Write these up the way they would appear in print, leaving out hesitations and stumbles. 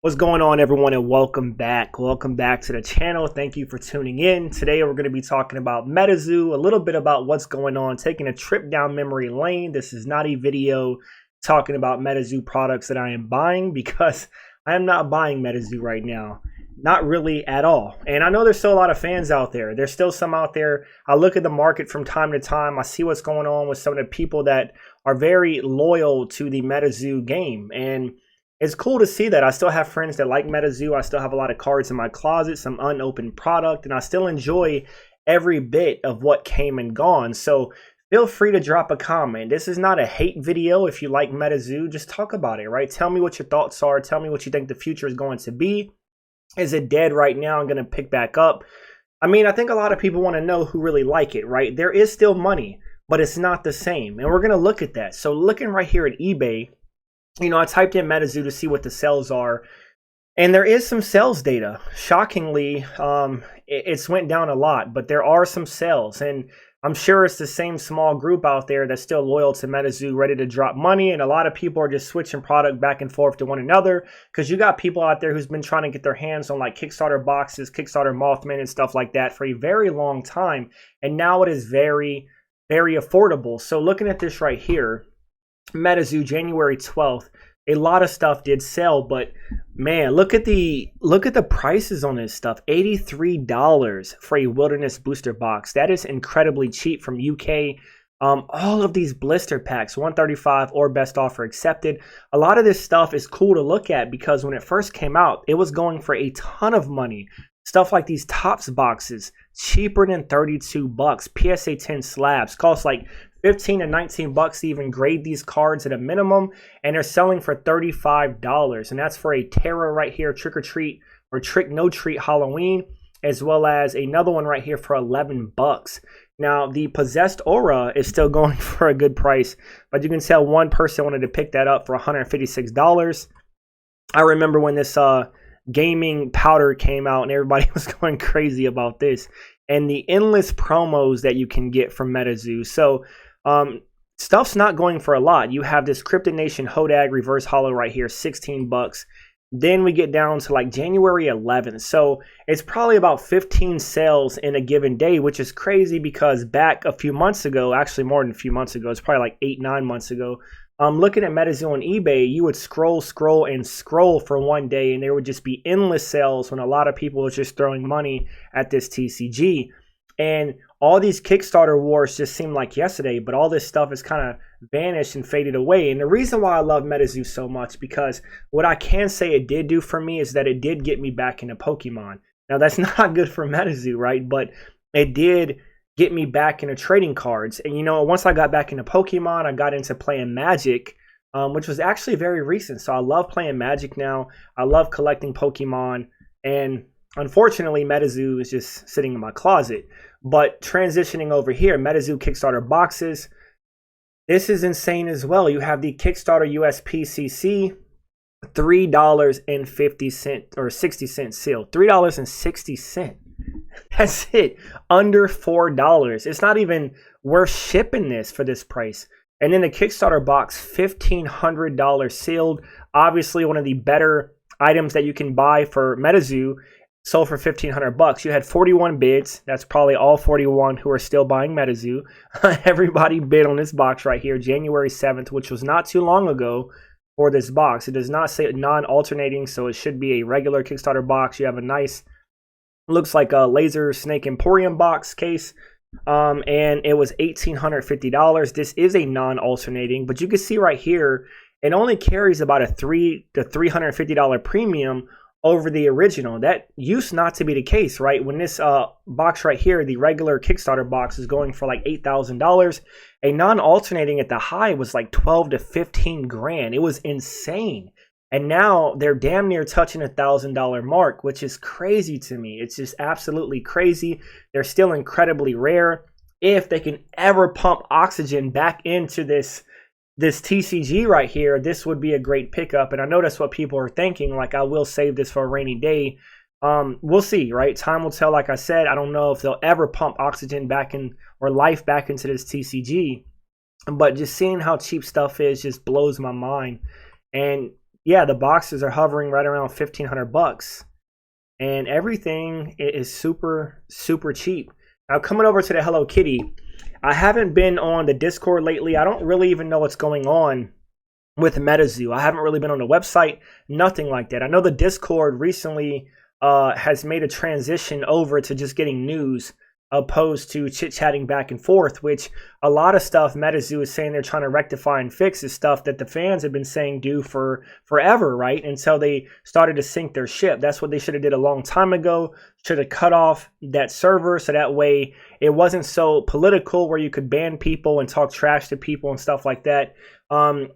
What's going on, everyone, and welcome back. Welcome back to the channel. Thank you for tuning in. Today we're going to be talking about MetaZoo, a little bit about what's going on, taking a trip down memory lane. This is not a video talking about MetaZoo products that I am buying, because I am not buying MetaZoo right now. Not really at all. And I know there's still a lot of fans out there. There's still some out there. I look at the market from time to time. I see what's going on with some of the people that are very loyal to the MetaZoo game. And it's cool to see that. I still have friends that like MetaZoo. I still have a lot of cards in my closet, some unopened product, and I still enjoy every bit of what came and gone. So feel free to drop a comment. This is not a hate video. If you like MetaZoo, just talk about it, right? Tell me what your thoughts are. Tell me what you think the future is going to be. Is it dead right now? I'm going to pick back up. I mean, I think a lot of people want to know who really like it, right? There is still money, but it's not the same. And we're going to look at that. So looking right here at eBay, you know, I typed in MetaZoo to see what the sales are, and there is some sales data. Shockingly, it's went down a lot, but there are some sales, and I'm sure it's the same small group out there that's still loyal to MetaZoo, ready to drop money, and a lot of people are just switching product back and forth to one another, because you got people out there who's been trying to get their hands on like Kickstarter boxes, Kickstarter Mothman and stuff like that for a very long time, and now it is very, very affordable. So looking at this right here, MetaZoo January 12th, a lot of stuff did sell, but man, look at the prices on this stuff. $83 for a Wilderness booster box. That is incredibly cheap from UK. All of these blister packs, 135 or best offer accepted. A lot of this stuff is cool to look at, because when it first came out, it was going for a ton of money. Stuff like these Topps boxes, cheaper than 32 bucks. PSA 10 slabs cost like 15 to 19 bucks to even grade these cards at a minimum, and they're selling for $35, and that's for a Terra right here, Trick or Treat or Trick No Treat Halloween, as well as another one right here for 11 bucks. Now the Possessed Aura is still going for a good price, but you can tell one person wanted to pick that up for $156. I remember when this gaming powder came out and everybody was going crazy about this, and the endless promos that you can get from MetaZoo. So stuff's not going for a lot. You have this Cryptid Nation Hodag reverse holo right here, 16 bucks. Then we get down to like January 11th. So it's probably about 15 sales in a given day, which is crazy, because back a few months ago, actually more than a few months ago, it's probably like 8-9 months ago, looking at MetaZoo on eBay, you would scroll for one day, and there would just be endless sales when a lot of people were just throwing money at this TCG. And all these Kickstarter wars just seemed like yesterday, but all this stuff has kind of vanished and faded away. And the reason why I love MetaZoo so much, because what I can say it did do for me is that it did get me back into Pokemon. Now that's not good for MetaZoo, right? But it did get me back into trading cards. And you know, once I got back into Pokemon, I got into playing Magic, which was actually very recent. So I love playing Magic now. I love collecting Pokemon, and unfortunately, MetaZoo is just sitting in my closet. But transitioning over here, MetaZoo Kickstarter boxes. This is insane as well. You have the Kickstarter USPCC, $3.50 or 60-cent seal. $3.60. That's it. Under $4. It's not even worth shipping this for this price. And then the Kickstarter box, $1,500 sealed. Obviously, one of the better items that you can buy for MetaZoo, sold for $1,500. You had 41 bids. That's probably all 41 who are still buying MetaZoo. Everybody bid on this box right here, January 7th, which was not too long ago for this box. It does not say non-alternating, so it should be a regular Kickstarter box. You have a nice, looks like a Laser Snake Emporium box case, and it was $1,850. This is a non-alternating, but you can see right here, it only carries about a $300 to $350 premium over the original. That used not to be the case, right? When this box right here, the regular Kickstarter box, is going for like $8,000, a non-alternating at the high was like 12 to 15 grand. It was insane. And now they're damn near touching $1,000 mark, which is crazy to me. It's just absolutely crazy. They're still incredibly rare. If they can ever pump oxygen back into this TCG right here, this would be a great pickup. And I know that's what people are thinking, like, I will save this for a rainy day. We'll see, right? Time will tell. Like I said, I don't know if they'll ever pump oxygen back in, or life back into this TCG, but just seeing how cheap stuff is just blows my mind. And yeah, the boxes are hovering right around 1,500 bucks, and everything is super, super cheap. Now, coming over to the Hello Kitty, I haven't been on the Discord lately. I don't really even know what's going on with MetaZoo. I haven't really been on the website, nothing like that. I know the Discord recently has made a transition over to just getting news opposed to chit-chatting back and forth, which a lot of stuff MetaZoo is saying they're trying to rectify and fix is stuff that the fans have been saying do for forever, right? Until they started to sink their ship. That's what they should have did a long time ago. Should have cut off that server so that way it wasn't so political where you could ban people and talk trash to people and stuff like that.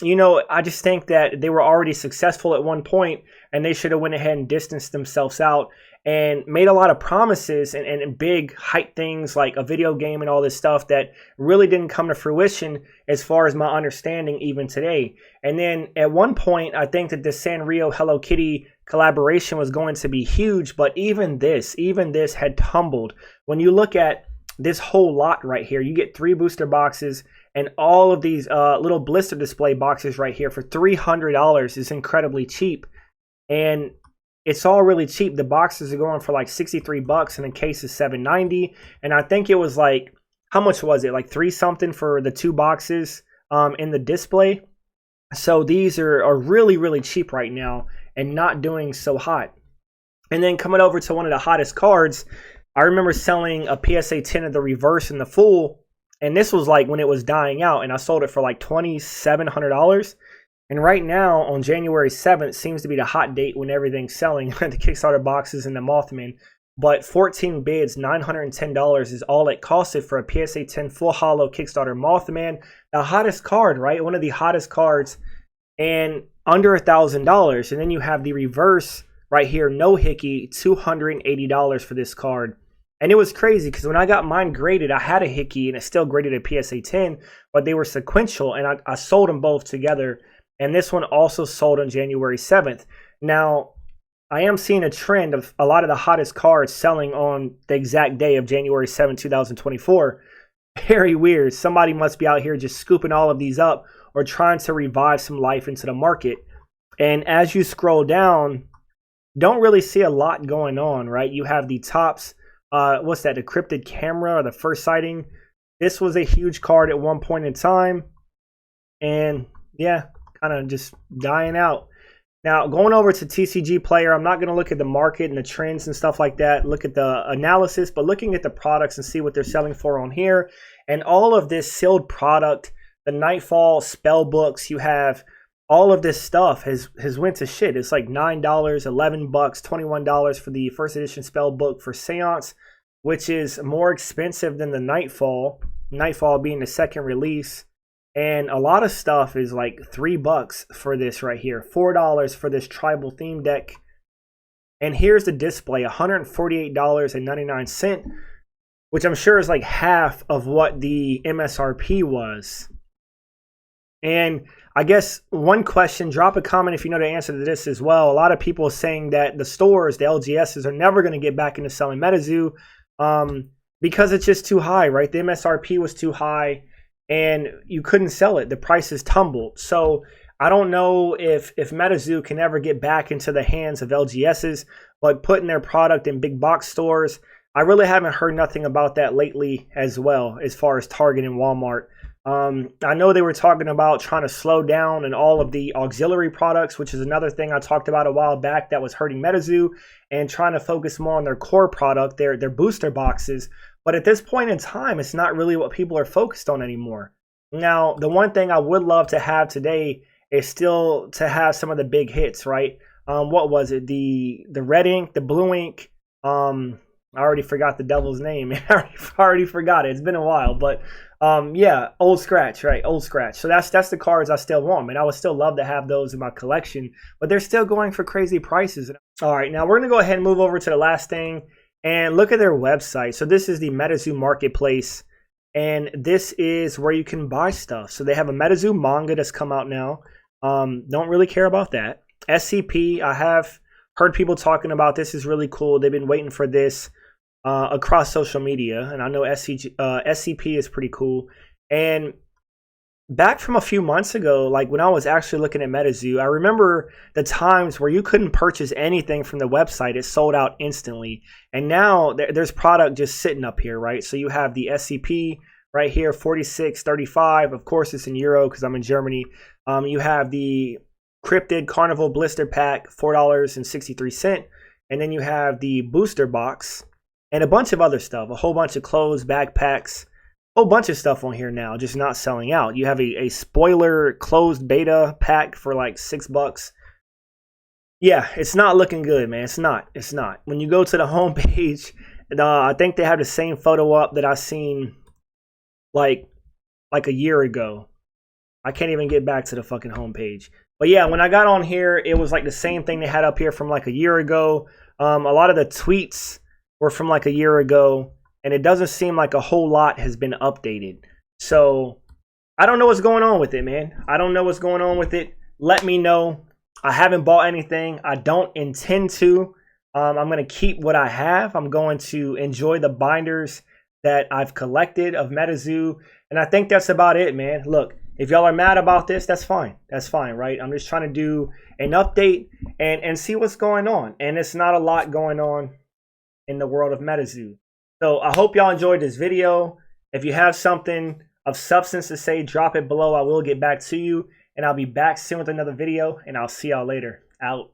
You know, I just think that they were already successful at one point and they should have went ahead and distanced themselves out and made a lot of promises and big hype things like a video game and all this stuff that really didn't come to fruition as far as my understanding even today. And then at one point, I think that the Sanrio Hello Kitty collaboration was going to be huge, but even this had tumbled. When you look at this whole lot right here, you get 3 booster boxes and all of these little blister display boxes right here for $300 is incredibly cheap. And it's all really cheap. The boxes are going for like 63 bucks and the case is $7.90. And I think it was like, how much was it? Like 3 something for the 2 boxes in the display. So these are really, really cheap right now and not doing so hot. And then coming over to one of the hottest cards, I remember selling a PSA 10 of the reverse and the full. And this was like when it was dying out and I sold it for like $2,700. And right now, on January 7th, seems to be the hot date when everything's selling, the Kickstarter boxes and the Mothman. But 14 bids, $910 is all it costed for a PSA 10 full holo Kickstarter Mothman. The hottest card, right? One of the hottest cards, and under $1,000. And then you have the reverse right here, no hickey, $280 for this card. And it was crazy because when I got mine graded, I had a hickey and it still graded a PSA 10, but they were sequential and I sold them both together. And this one also sold on January 7th. Now, I am seeing a trend of a lot of the hottest cards selling on the exact day of January 7, 2024. Very weird. Somebody must be out here just scooping all of these up or trying to revive some life into the market. And as you scroll down, don't really see a lot going on, right? You have the tops, what's that, the Cryptid Camera or the First Sighting. This was a huge card at one point in time. And yeah, kind of just dying out. Now, going over to TCG Player, I'm not going to look at the market and the trends and stuff like that, look at the analysis, but looking at the products and see what they're selling for on here. And all of this sealed product, the Nightfall spell books, you have all of this stuff has went to shit. It's like $9, $11, $21 for the first edition spell book for Seance, which is more expensive than the Nightfall being the second release. And a lot of stuff is like $3 for this right here, $4 for this tribal theme deck. And here's the display, $148.99, which I'm sure is like half of what the MSRP was. And I guess one question, drop a comment if you know the answer to this as well. A lot of people are saying that the stores, the LGSs, are never going to get back into selling MetaZoo because it's just too high, right? The MSRP was too high. And you couldn't sell it. The prices tumbled. So I don't know if MetaZoo can ever get back into the hands of LGSs, but putting their product in big box stores, I really haven't heard nothing about that lately as well, as far as Target and Walmart. I know they were talking about trying to slow down and all of the auxiliary products, which is another thing I talked about a while back that was hurting MetaZoo, and trying to focus more on their core product, their booster boxes. But at this point in time, it's not really what people are focused on anymore. Now, the one thing I would love to have today is still to have some of the big hits, right? What was it? The red ink, the blue ink. I already forgot the devil's name. I already forgot it. It's been a while, but yeah, old scratch, right? Old scratch. So that's the cards I still want, man. I would still love to have those in my collection, but they're still going for crazy prices. All right, now we're gonna go ahead and move over to the last thing and look at their website. So this is the MetaZoo Marketplace, and this is where you can buy stuff. So they have a MetaZoo manga that's come out now. Don't really care about that. SCP, I have heard people talking about this is really cool. They've been waiting for this across social media, and I know SCP is pretty cool. And back from a few months ago, like when I was actually looking at MetaZoo, I remember the times where you couldn't purchase anything from the website. It sold out instantly. And now there's product just sitting up here, right? So you have the SCP right here, 46.35. Of course, it's in euro because I'm in Germany. You have the Cryptid Carnival Blister Pack, $4.63. And then you have the booster box and a bunch of other stuff, a whole bunch of clothes, backpacks, whole bunch of stuff on here now, just not selling out. You have a spoiler closed beta pack for like $6. Yeah, it's not looking good, man. It's not. It's not. When you go to the homepage, I think they have the same photo up that I seen like a year ago. I can't even get back to the fucking homepage. But yeah, when I got on here, it was like the same thing they had up here from like a year ago. A lot of the tweets were from like a year ago, and it doesn't seem like a whole lot has been updated. So I don't know what's going on with it, man. I don't know what's going on with it. Let me know. I haven't bought anything. I don't intend to. I'm going to keep what I have. I'm going to enjoy the binders that I've collected of MetaZoo. And I think that's about it, man. Look, if y'all are mad about this, that's fine. That's fine, right? I'm just trying to do an update and see what's going on. And it's not a lot going on in the world of MetaZoo. So I hope y'all enjoyed this video. If you have something of substance to say, drop it below. I will get back to you. And I'll be back soon with another video. And I'll see y'all later. Out.